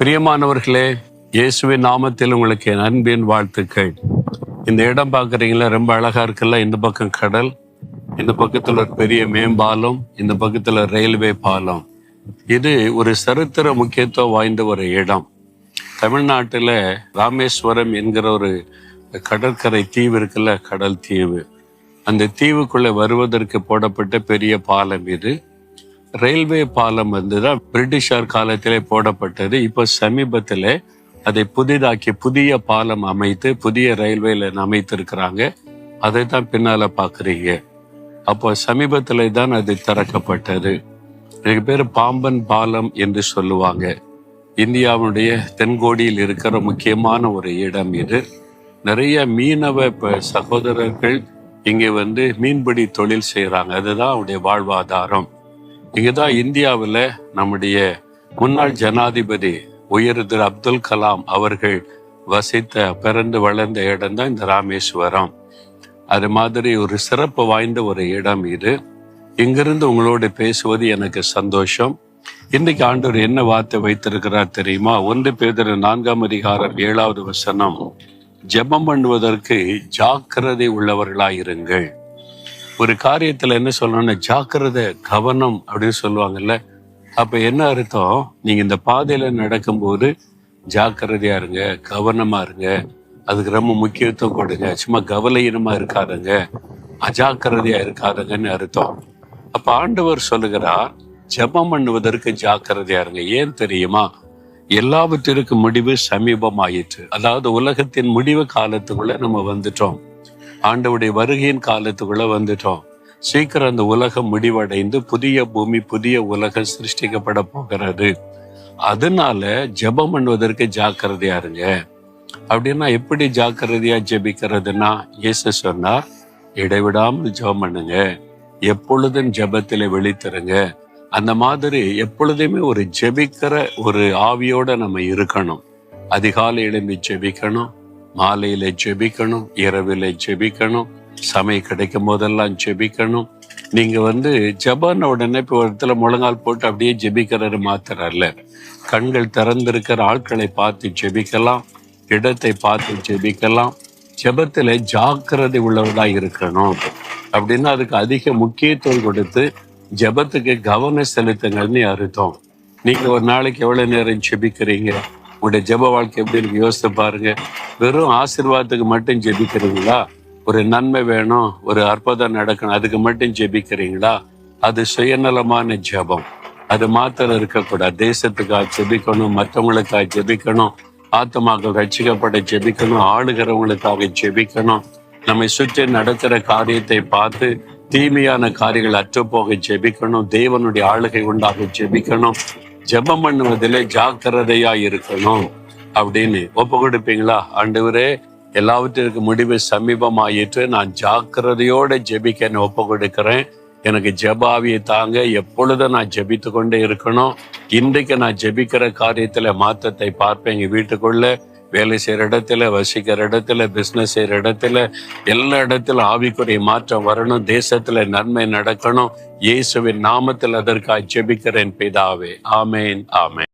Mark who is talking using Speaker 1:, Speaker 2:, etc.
Speaker 1: பிரியமானவர்களே, இயேசுவின் நாமத்தில் உங்களுக்கு என் அன்பின் வாழ்த்துக்கள். இந்த இடம் பார்க்குறீங்களா, ரொம்ப அழகா இருக்குல்ல. இந்த பக்கம் கடல், இந்த பக்கத்தில் ஒரு பெரிய மேம்பாலம், இந்த பக்கத்தில் ரயில்வே பாலம். இது ஒரு சரித்திர முக்கியத்துவம் வாய்ந்த ஒரு இடம். தமிழ்நாட்டில் ராமேஸ்வரம் என்கிற ஒரு கடற்கரை தீவு இருக்குல்ல, கடல் தீவு. அந்த தீவுக்குள்ளே வருவதற்கு போடப்பட்ட பெரிய பாலம் இது. ரயில்வே பாலம் தான் பிரிட்டிஷார் காலத்திலே போடப்பட்டது. இப்போ சமீபத்தில் அதை புதிதாக்கி புதிய பாலம் அமைத்து புதிய ரயில்வேல அமைத்திருக்கிறாங்க. அதை தான் பின்னால பார்க்குறீங்க. அப்போ சமீபத்தில் தான் அது திறக்கப்பட்டது. இதுக்கு பேர் பாம்பன் பாலம் என்று சொல்லுவாங்க. இந்தியாவுடைய தென்கோடியில் இருக்கிற முக்கியமான ஒரு இடம் இது. நிறைய மீனவ சகோதரர்கள் இங்கே மீன்பிடி தொழில் செய்கிறாங்க. அதுதான் அவருடைய வாழ்வாதாரம். இங்கதான் இந்தியாவில் நம்முடைய முன்னாள் ஜனாதிபதி உயர் திரு அப்துல் கலாம் அவர்கள் வசித்த பிறந்து வளர்ந்த இடம் தான் இந்த ராமேஸ்வரம். அது மாதிரி ஒரு சிறப்பு வாய்ந்த ஒரு இடம் இது. இங்கிருந்து உங்களோடு பேசுவது எனக்கு சந்தோஷம். இன்னைக்கு ஆண்டவர் என்ன வார்த்தை வைத்திருக்கிறார் தெரியுமா? 1 பேதுரு 4:7 ஜெபம் பண்ணுவதற்கு ஜாக்கிரதை உள்ளவர்களாயிருங்கள். ஒரு காரியத்துல என்ன சொல்லணும்னா ஜாக்கிரதை, கவனம் அப்படின்னு சொல்லுவாங்கல்ல. அப்ப என்ன அர்த்தம்? நீங்க இந்த பாதையில நடக்கும்போது ஜாக்கிரதையா இருங்க, கவனமா இருங்க, அதுக்கு ரொம்ப முக்கியத்துவம் கொடுங்க. சும்மா கவலையினமா இருக்காதுங்க, அஜாக்கிரதையா இருக்காதுங்கன்னு அர்த்தம். அப்ப ஆண்டவர் சொல்லுகிறார், ஜெபம் பண்ணுவதற்கு ஜாக்கிரதையா இருங்க. ஏன் தெரியுமா? எல்லாவற்றிற்கும் முடிவு சமீபமாயிற்று. அதாவது உலகத்தின் முடிவு காலத்துக்குள்ள நம்ம வந்துட்டோம். ஆண்டவருடைய வருகையின் காலத்துக்குள்ள வந்துட்டோம். சீக்கிரம் அந்த உலகம் முடிவடைந்து புதிய பூமி, புதிய உலகம் சிருஷ்டிக்கப்பட போகிறது. அதனால ஜெபம் பண்ணுவதற்கு ஜாக்கிரதையா இருங்க. அப்படின்னா எப்படி ஜாக்கிரதையா ஜெபிக்கிறதுனா, இயேசு சொன்னார், இடைவிடாமல் ஜெபம் பண்ணுங்க, எப்பொழுதும் ஜெபத்திலே விழித்திருங்க. அந்த மாதிரி எப்பொழுதுமே ஒரு ஜெபிக்கிற ஒரு ஆவியோட நம்ம இருக்கணும். அதிகாலை எழும்பி ஜெபிக்கணும், மாலையில ஜெபிக்கணும், இரவில ஜெபிக்கணும், சமயம் கிடைக்கும் போதெல்லாம் ஜெபிக்கணும். நீங்க ஜெபன உடனே இப்போ ஒரு இடத்துல முழங்கால் போட்டு அப்படியே ஜெபிக்கிறது மாத்திரம் இல்ல. கண்கள் திறந்திருக்கிற ஆட்களை பார்த்து ஜெபிக்கலாம், இடத்தை பார்த்து ஜெபிக்கலாம். ஜெபத்துல ஜாக்கிரதை உள்ளவர்களா இருக்கணும். அப்படின்னா அதுக்கு அதிக முக்கியத்துவம் கொடுத்து ஜெபத்துக்கு கவனம் செலுத்துங்கன்னு அர்த்தம். நீங்க ஒரு நாளைக்கு எவ்வளவு நேரம் ஜெபிக்கிறீங்க? உங்களுடைய ஜெப வாழ்க்கை எப்படி யோசித்து பாருங்க. வெறும் ஆசீர்வாதத்துக்கு மட்டும் ஜெபிக்கிறீங்களா? ஒரு நன்மை வேணும், ஒரு அற்புதம் நடக்கணும், அதுக்கு மட்டும் ஜெபிக்கிறீங்களா? அது சுயநலமான ஜெபம். அது மாத்திரம் இருக்கக்கூடாது. தேசத்துக்காக ஜெபிக்கணும், மற்றவங்களுக்காக ஜெபிக்கணும், ஆத்மாக்கள் ரட்சிக்கப்பட ஜெபிக்கணும், ஆளுகிறவங்களுக்காக ஜெபிக்கணும், நம்மை சுற்றி நடத்துகிற காரியத்தை பார்த்து தீமையான காரியங்கள் அற்றுப்போக ஜெபிக்கணும், தேவனுடைய ஆளுகை உண்டாக ஜெபிக்கணும். ஜெபம் பண்ணுவதிலே ஜாக்கிரதையா இருக்கணும் அப்படின்னு ஒப்பு கொடுப்பீங்களா? ஆண்டவரே, எல்லாவற்றிற்கும் முடிவு சமீபமாயிற்று, நான் ஜாக்கிரதையோட ஜெபிக்க ஒப்பு கொடுக்கிறேன். எனக்கு ஜெபாவியை தாங்க, எப்பொழுதும் நான் ஜெபித்து கொண்டே இருக்கணும். இன்றைக்கு நான் ஜெபிக்கிற காரியத்துல மாற்றத்தை பார்ப்பேன். எங்க வீட்டுக்குள்ள, வேலை செய்யற இடத்துல, வசிக்கிற இடத்துல, பிசினஸ் செய்யற இடத்துல, எல்லா இடத்துல ஆவிக்குரிய மாற்றம் வரணும். தேசத்துல நன்மை நடக்கணும். இயேசுவின் நாமத்தில் அதற்காக ஜெபிக்கிறேன் பிதாவே. ஆமேன், ஆமேன்.